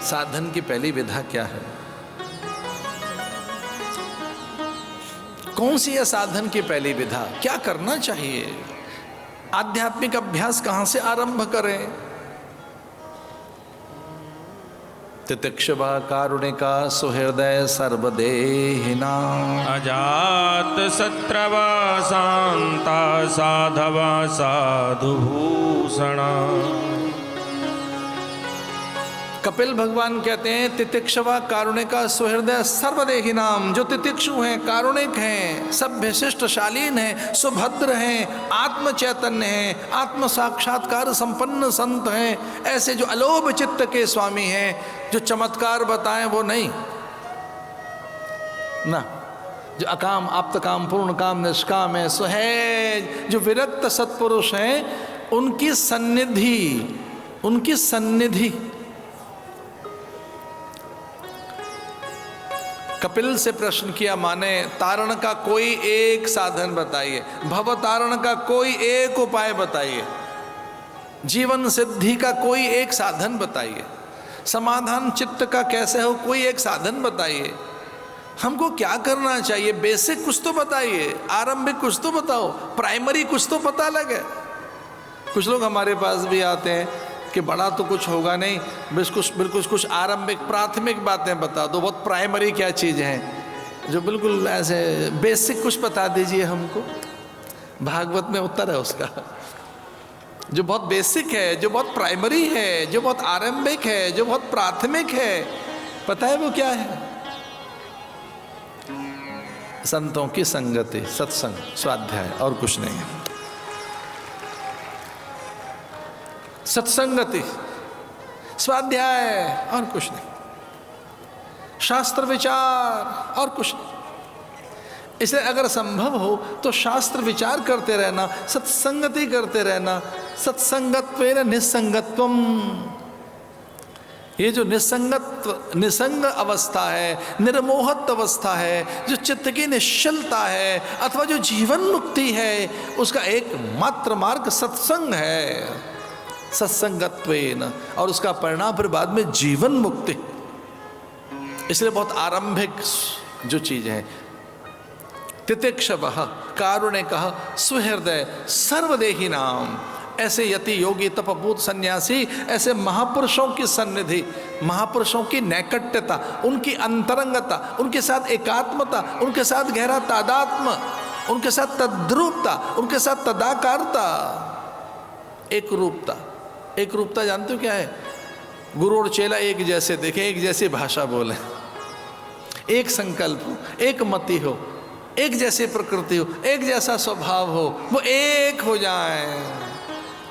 साधन की पहली विधा क्या है? कौन सी है साधन की पहली विधा? क्या करना चाहिए? आध्यात्मिक अभ्यास कहां से आरंभ करें? तितिक्षवा कारुणिका सुहृदय सर्वदेहिना अजात शत्रवा शांता साधवा साधुभूषणा। कपिल भगवान कहते हैं तितिक्षवा कारुणिका सुहृदय सर्वदेहिनाम। जो तितिक्षु हैं, कारुणिक हैं, सभ्य शिष्टशालीन हैं, सुभद्र हैं, आत्म चैतन्य हैं, आत्म साक्षात्कार संपन्न संत हैं, ऐसे जो अलोभ चित्त के स्वामी हैं, जो चमत्कार बताएं वो नहीं ना, जो अकाम आप्तकाम पूर्ण काम निष्काम है, सुहज, जो विरक्त सत्पुरुष हैं, उनकी सन्निधि। कपिल से प्रश्न किया, माने तारण का कोई एक साधन बताइए, भव तारण का कोई एक उपाय बताइए, जीवन सिद्धि का कोई एक साधन बताइए, समाधान चित्त का कैसे हो कोई एक साधन बताइए। हमको क्या करना चाहिए? बेसिक कुछ तो बताइए, आरंभिक कुछ तो बताओ, प्राइमरी कुछ तो पता लगे। कुछ लोग हमारे पास भी आते हैं कि बड़ा तो कुछ होगा नहीं, बिल्कुल कुछ आरंभिक प्राथमिक बातें बता दो, बहुत प्राइमरी क्या चीज़ है जो बिल्कुल ऐसे बेसिक कुछ बता दीजिए हमको। भागवत में उत्तर है उसका, जो बहुत बेसिक है, जो बहुत प्राइमरी है, जो बहुत आरंभिक है, जो बहुत प्राथमिक है, पता है वो क्या है? संतों की संगति, सत्संग, स्वाध्याय, और कुछ नहीं है। सत्संगति, स्वाध्याय, और कुछ नहीं, शास्त्र विचार, और कुछ नहीं। इसलिए अगर संभव हो तो शास्त्र विचार करते रहना, सत्संगति करते रहना। सत्संगत्वेन निसंगत्वम, ये जो निसंग अवस्था है, निर्मोहत अवस्था है, जो चित्त की निश्चलता है अथवा जो जीवन मुक्ति है, उसका एकमात्र मार्ग सत्संग है, सत्संगत्वेन, और उसका परिणाम फिर बाद में जीवन मुक्ति। इसलिए बहुत आरंभिक जो चीज है, तितिक्षवः कारुणिकः सुहृदय सर्वदेही नाम, ऐसे यति योगी तपभूत सन्यासी, ऐसे महापुरुषों की सन्निधि, महापुरुषों की नैकट्यता, उनकी अंतरंगता, उनके साथ एकात्मता, उनके साथ गहरा तादात्म्य, उनके साथ तद्रूपता, उनके साथ तदाकारता, एक रूपता। एक रूपता जानते हो क्या है? गुरु और चेला एक जैसे देखें, एक जैसी भाषा बोले, एक संकल्प हो, एक मति हो, एक जैसी प्रकृति हो, एक जैसा स्वभाव हो, वो एक हो जाए,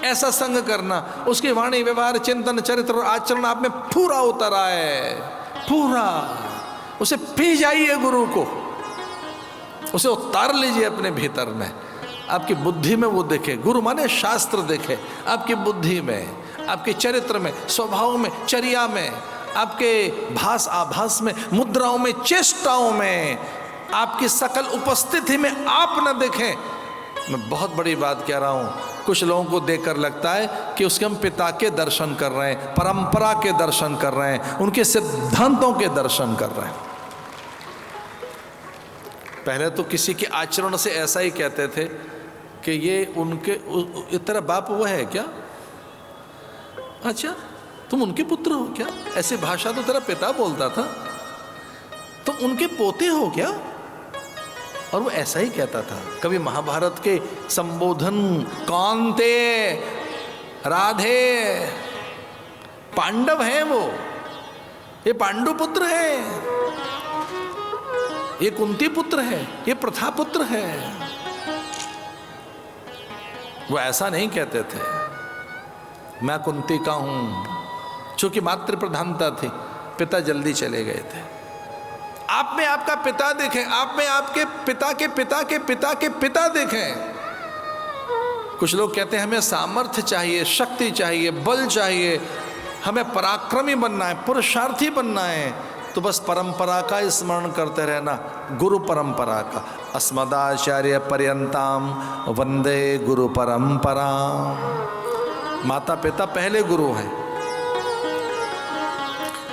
ऐसा संग करना। उसकी वाणी व्यवहार चिंतन चरित्र और आचरण आप में पूरा उतर आए, पूरा। उसे पी जाइए गुरु को, उसे उतार लीजिए अपने भीतर में, आपकी बुद्धि में वो देखे। गुरु माने शास्त्र देखे आपकी बुद्धि में, आपके चरित्र में, स्वभाव में, चर्या में, आपके भास आभास में, मुद्राओं में, चेष्टाओं में, आपकी सकल उपस्थिति में आप न देखें। मैं बहुत बड़ी बात कह रहा हूँ, कुछ लोगों को देखकर लगता है कि उसके हम पिता के दर्शन कर रहे हैं, परंपरा के दर्शन कर रहे हैं, उनके सिद्धांतों के दर्शन कर रहे हैं। पहले तो किसी के आचरण से ऐसा ही कहते थे कि ये उनके तेरा बाप वो है क्या? अच्छा, तुम उनके पुत्र हो क्या? ऐसी भाषा तो तेरा पिता बोलता था, तुम उनके पोते हो क्या? और वो ऐसा ही कहता था। कभी महाभारत के संबोधन, कांते, राधे, पांडव हैं वो, ये पांडु पुत्र है, ये कुंती पुत्र है, ये प्रथा पुत्र है। वो ऐसा नहीं कहते थे, मैं कुंती का हूं। चूंकि मातृ प्रधानता थी, पिता जल्दी चले गए थे। आप में आपका पिता देखें, आप में आपके पिता के पिता के पिता के पिता देखें। कुछ लोग कहते हैं हमें सामर्थ्य चाहिए, शक्ति चाहिए, बल चाहिए, हमें पराक्रमी बनना है, पुरुषार्थी बनना है। तो बस परंपरा का स्मरण करते रहना, गुरु परंपरा का। अस्मदाचार्य पर्यंताम वंदे गुरु परंपरा। माता पिता पहले गुरु हैं।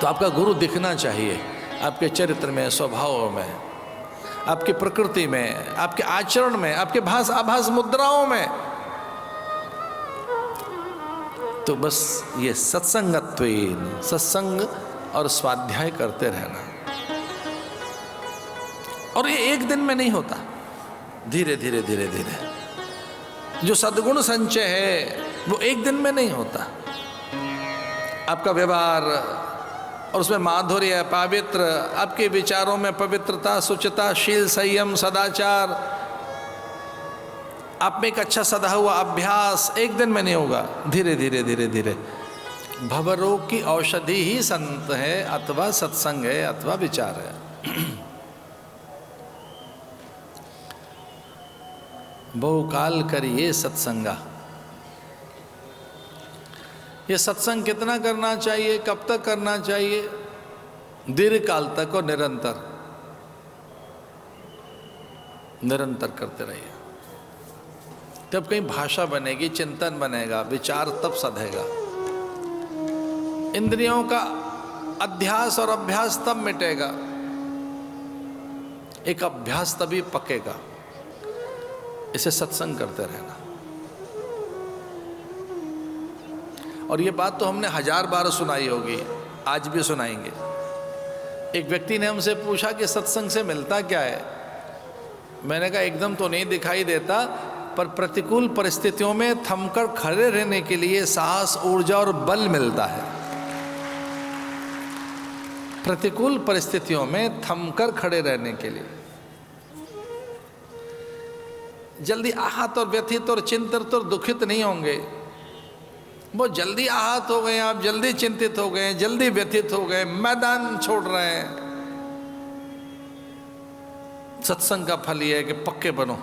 तो आपका गुरु दिखना चाहिए आपके चरित्र में, स्वभाव में, आपकी प्रकृति में, आपके आचरण में, आपके भास आभास मुद्राओं में। तो बस ये सत्संगत्वेन, सत्संग और स्वाध्याय करते रहना। और ये एक दिन में नहीं होता, धीरे धीरे धीरे धीरे। जो सद्गुण संचय है वो एक दिन में नहीं होता। आपका व्यवहार और उसमें माधुर्य, पवित्र, आपके विचारों में पवित्रता, शुचिता, शील, संयम, सदाचार, आप में एक अच्छा सदा हुआ अभ्यास एक दिन में नहीं होगा, धीरे धीरे धीरे धीरे। भवरोग की औषधि ही संत है, अथवा सत्संग है, अथवा विचार है। बहुकाल करिए सत्संगा। ये सत्संग कितना करना चाहिए, कब तक करना चाहिए? दीर्घ काल तक और निरंतर, निरंतर करते रहिए। तब कहीं भाषा बनेगी, चिंतन बनेगा, विचार तब सधेगा। इंद्रियों का अध्यास और अभ्यास तब मिटेगा, एक अभ्यास तभी पकेगा। इसे सत्संग करते रहना। और ये बात तो हमने 1000 बार सुनाई होगी, आज भी सुनाएंगे। एक व्यक्ति ने हमसे पूछा कि सत्संग से मिलता क्या है? मैंने कहा एकदम तो नहीं दिखाई देता, पर प्रतिकूल परिस्थितियों में थमकर खड़े रहने के लिए साहस, ऊर्जा और बल मिलता है। प्रतिकूल परिस्थितियों में थमकर खड़े रहने के लिए। जल्दी आहत और व्यथित और चिंतित और दुखित नहीं होंगे। बहुत जल्दी आहत हो गए आप, जल्दी चिंतित हो गए, जल्दी व्यथित हो गए, मैदान छोड़ रहे हैं। सत्संग का फल यह है कि पक्के बनो।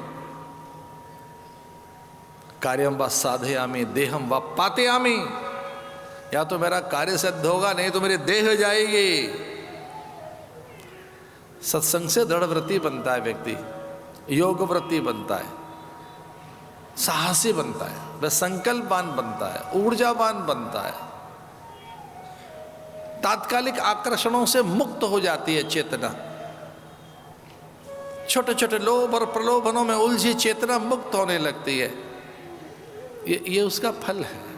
कार्यम व साधयामि देहम व पातयामि। या तो मेरा कार्य सिद्ध होगा, नहीं तो मेरी देह जाएगी। सत्संग से दृढ़ वृत्ति बनता है व्यक्ति, योग वृत्ति बनता है, साहसी बनता है, वह संकल्पवान बनता है, ऊर्जावान बनता है। तात्कालिक आकर्षणों से मुक्त हो जाती है चेतना। छोटे छोटे लोभ और प्रलोभनों में उलझी चेतना मुक्त होने लगती है। ये उसका फल है।